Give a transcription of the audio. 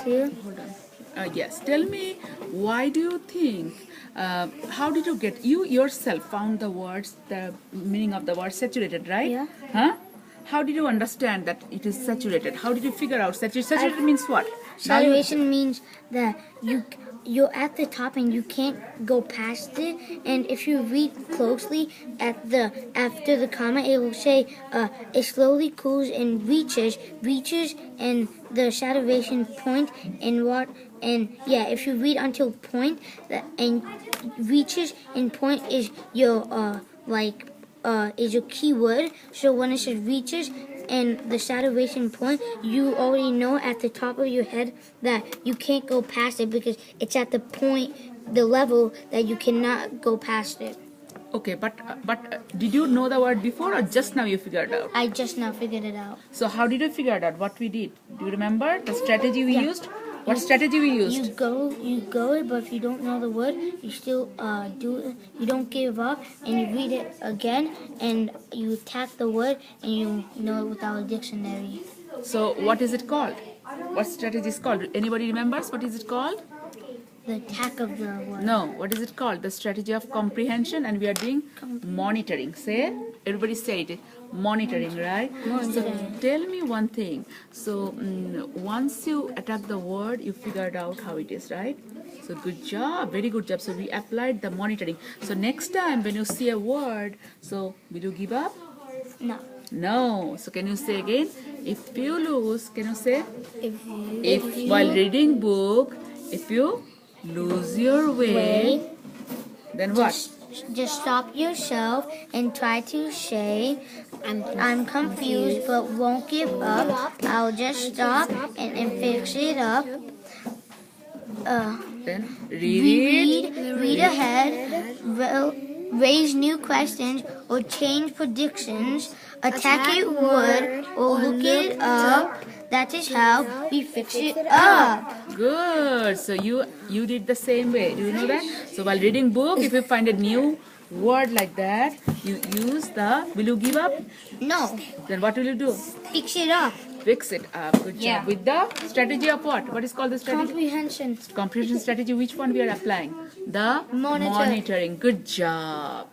Hold on. Yes, tell me, why do you think, how did you get, you yourself found the words, the meaning of the word saturated, right? Yeah. Huh? How did you understand that it is saturated? How did you figure out saturated? Saturated means what? Saturation means that you're at the top and you can't go past it. And if you read closely after the comma, it will say it slowly cools and reaches and the saturation point and what and yeah. If you read until point and reaches and point is your is your keyword. So when it says reaches and the saturation point, you already know at the top of your head that you can't go past it because it's at the point, the level that you cannot go past it. Okay, but did you know the word before or just now you figured out? I just now figured it out. So how did you figure it out? What we did? Do you remember the strategy we Yeah. used? What strategy we used? You go it, but if you don't know the word, you still do it. You don't give up, and you read it again, and you attack the word, and you know it without a dictionary. So what is it called? What strategy is called? Anybody remembers what is it called? The attack of the word. No, what is it called? The strategy of comprehension, and we are doing monitoring. Say, everybody say it. Monitoring, right? Monitoring. So tell me one thing. So once you attack the word, you figured out how it is, right? So good job, very good job. So we applied the monitoring. So next time when you see a word, so will you give up? No. No. So can you say again? If you lose, can you say? If While reading book, if you lose your way, then what? Just stop yourself and try to say, I'm confused but won't give up. I'll just stop and fix it up. Then read ahead, raise new questions or change predictions, attack it word or look it up. That is how we fix it up. Good. So you did the same way. Do you know that? So while reading book, if you find a new word like that, you use the. Will you give up? No. Then what will you do? Fix it up. Fix it up. Good job. With the strategy of what? What is called the strategy? Comprehension. Comprehension strategy. Which one we are applying? The Monitoring. monitoring. Good job.